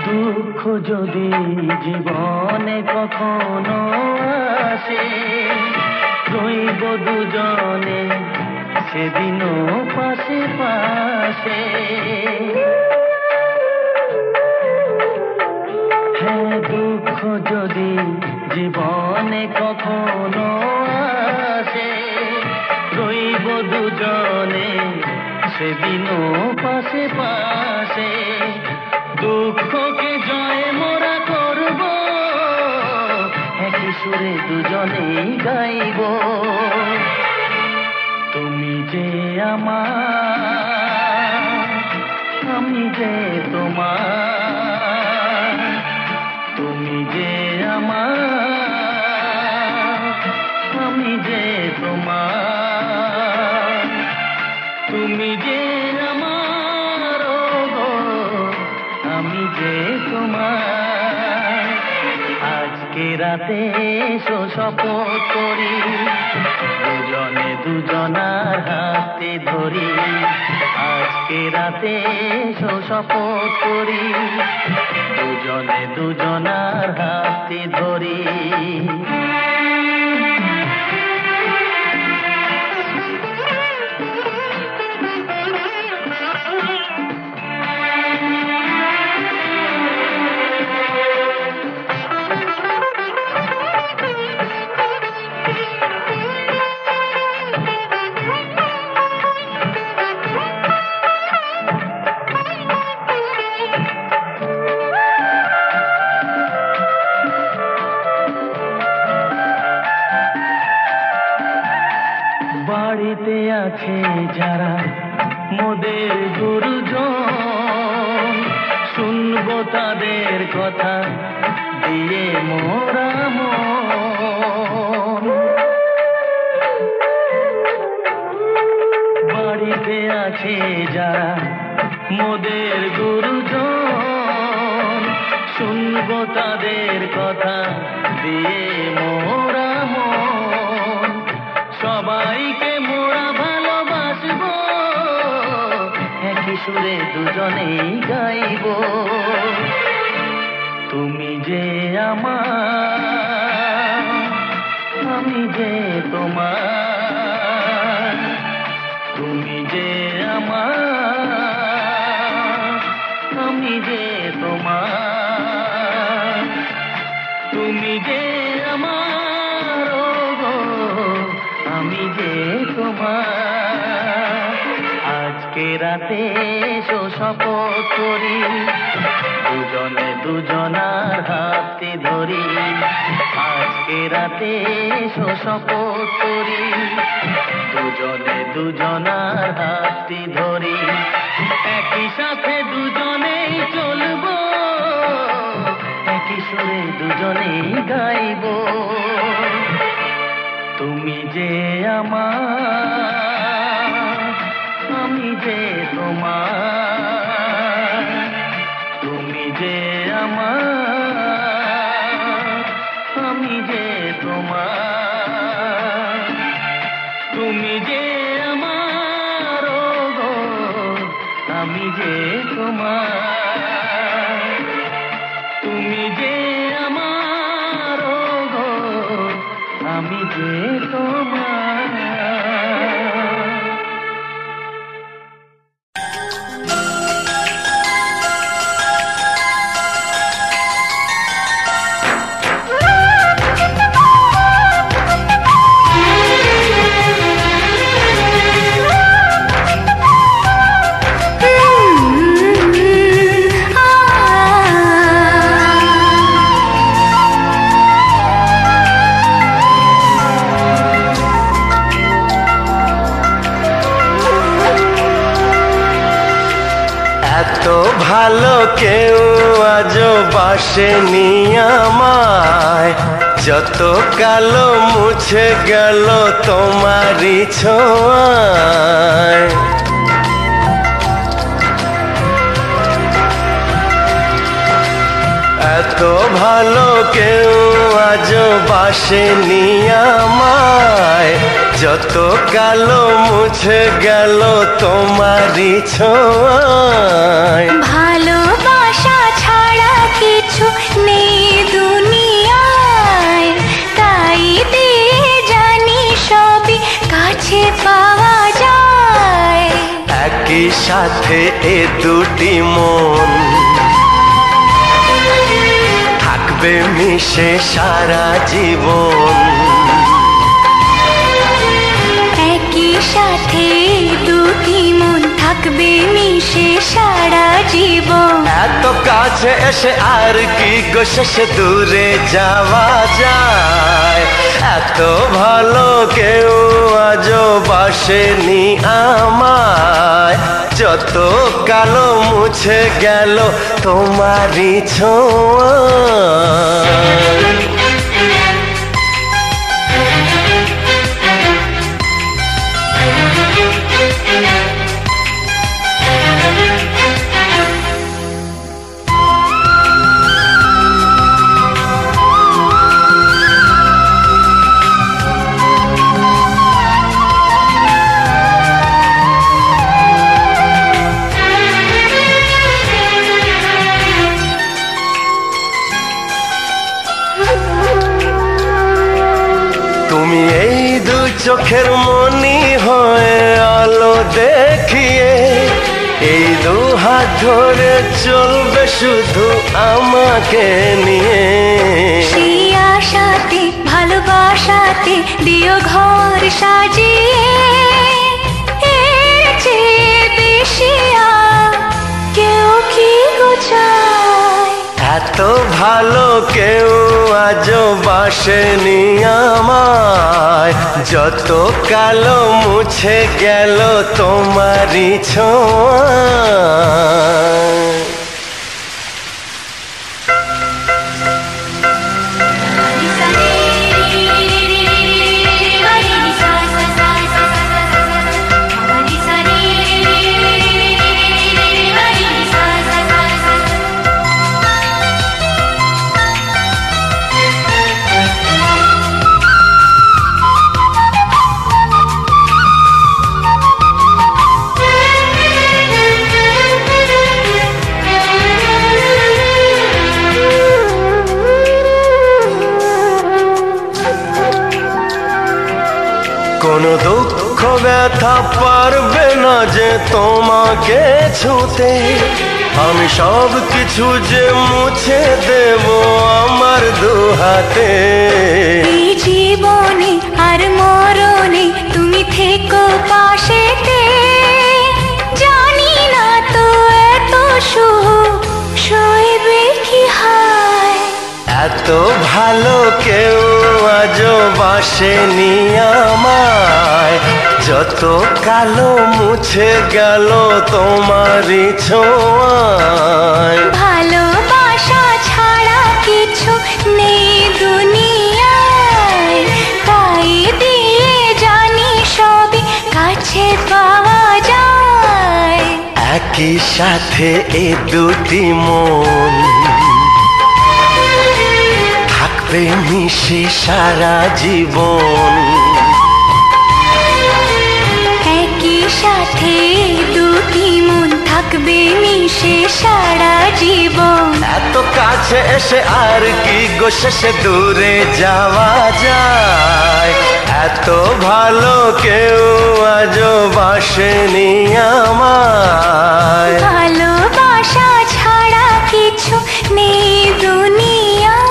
Speaker 6: দুঃখ যদি জীবনে কখনো আসে, রইব দুজনে সেদিনও পাশে পাশে। হ্যাঁ, দুঃখ যদি জীবনে কখনো আসে, রইব দুজনে সেদিনও পাশে পাশে। দুঃখকে জয় মোরা করব, একই সুরে দুজনেই গাইব। তুমি যে আমার, আমি যে তোমার, তুমি যে আমার, আমি যে তোমার, তুমি যে আমার গো, আমি যে তোমার। আজকে রাতে শপথ করি, দুজনে দুজনার হাতে ধরি। আজকে রাতে শপথ করি, দুজনে দুজনার হাতে ধরি। বাড়িতে আছে যারা মোদের গুরুজন, শুনবো তাদের কথা দিয়ে মোরা মন। বাড়িতে আছে যারা মোদের গুরুজন, শুনবো তাদের কথা দিয়ে মোরা মন। সবাইকে মোরা ভালোবাসবো, একই সুরে দুজনেই গাইবো। তুমি যে আমার, আমি যে তোমার। তুমি যে আমার, আমি যে তোমার। তুমি যে আমার গো, আমি যে তোমার। আজকে রাতে শপথ করি, দুজনে দুজনার হাতে ধরি। আজকে রাতে শপথ করি, দুজনে দুজনার হাতে ধরি। একই সাথে দুজনেই চলবো, একই সুরে দুজনেই গাইবো। তুমি যে আমার, আমি যে তোমার। তুমি যে আমার, আমি যে তোমার। তুমি যে আমার গো, আমি যে তোমার। তুমি যে আমার গো, আমি যে তোমার।
Speaker 11: ভালো কেউ আজও বাসেনি আমায়, যত কালো মুছে গেল তোমারই ছোঁয়ায়। এত ভালো কেউ আজও বাসেনি আমায়, যত কালো মুছে গেল তোমারই ছোঁয়ায়।
Speaker 1: ভালোবাসা ছাড়া কিছু নেই দুনিয়ায়, তাই দিয়ে জানি সবই কাছে পাওয়া যায়।
Speaker 11: একই সাথে এ দুটি মন থাকবে মিশে সারা জীবন।
Speaker 1: একই সাথে দুটি মন থাকবে মিশে সারা জীবন।
Speaker 11: এত কাছে এসে আর কি গো শেষে দূরে যাওয়া যায়। এত ভালো কেউ আজও বাসেনি আমায়, যত কালো মুছে গেল তোমারই ছোঁয়ায়। চোখের মনি হয়ে আলো দেখিয়ে এই দু হাত ধরে চলবে শুধু আমাকে নিয়ে।
Speaker 1: সেই আশাতে ভালোবাসাতে দিও ঘর সাজিয়ে, এর চেয়ে বেশি আর কেউ কি গোছায়।
Speaker 11: এত ভালো কেউ আজও বাসেনি আমায়, যত কালো মুছে গেল তোমারই ছোঁয়ায়। কোনো দুঃখ ব্যথা পারবে না যে তোমাকে ছুঁতে, আমি সব কিছু যে মুছে দেব আমার দুহাতে।
Speaker 1: এই জীবনে আর মরণে তুমি থেকো পাশেতে, জানি না তো এত সুখ সইবে কি হায়।
Speaker 11: এত ভালো কেউ আজও বাসেনি আমায়, যত কালো মুছে গেল তোমারই ছোঁয়ায়।
Speaker 1: ভালোবাসা ছাড়া কিছু নেই দুনিয়ায়, তাই দিয়ে জানি সবই কাছে পাওয়া যায়।
Speaker 11: একই সাথে এ দুটি মন থাকবে মিশে সারা জীবন।
Speaker 1: একই সাথে দুটি মন থাকবে মিশে সারা জীবন।
Speaker 11: এত কাছে এসে আর কি গো শেষে দূরে যাওয়া যায়। এত ভালো কেউ আজও বাসেনি আমায়,
Speaker 1: ভালোবাসা ছাড়া কিছু নেই দুনিয়ায়।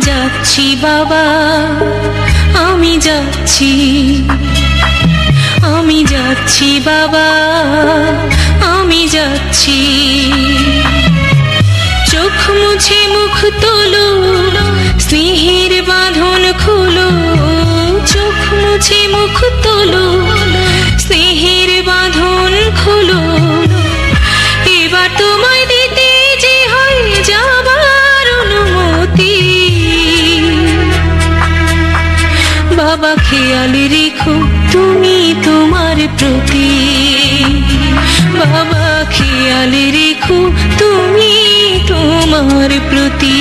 Speaker 10: যাচ্ছি বাবা, আমি যাচ্ছি, আমি যাচ্ছি বাবা, আমি যাচ্ছি। চোখ মুছে মুখ তোলো, স্নেহের বাঁধন খুলো। চোখ মুছে মুখ তোলো, স্নেহের বাঁধন খুলো। এবার তোমায় দিতে যে হয়ে যাবার অনুমতি। বাবা খেয়াল রেখো তুমি তোমার প্রতি, বাবা খেয়াল রেখো তুমি তোমার প্রতি।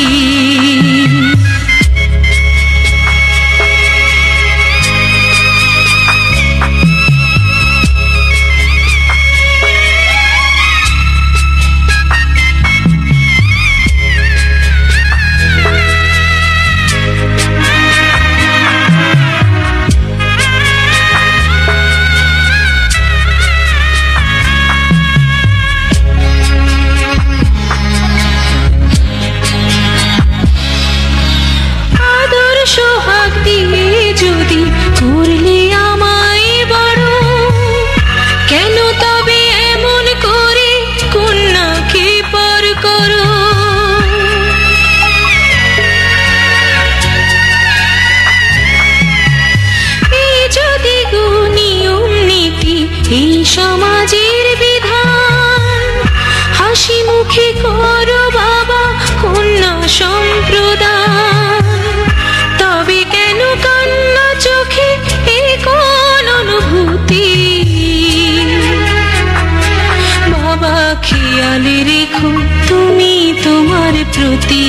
Speaker 12: খেয়াল রেখো তুমি তোমার প্রতি,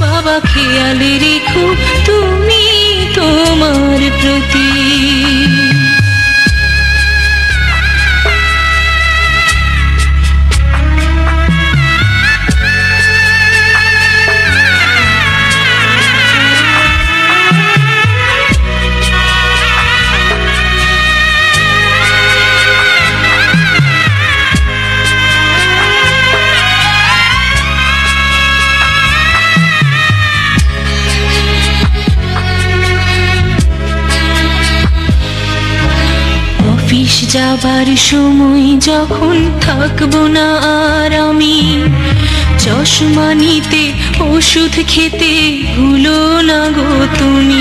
Speaker 12: বাবা খেয়াল রেখো তুমি তোমার প্রতি। অফিস যাবার সময় যখন থাকবো না আর আমি, চশমা নিতে ওষুধ খেতে ভুলো না গো তুমি।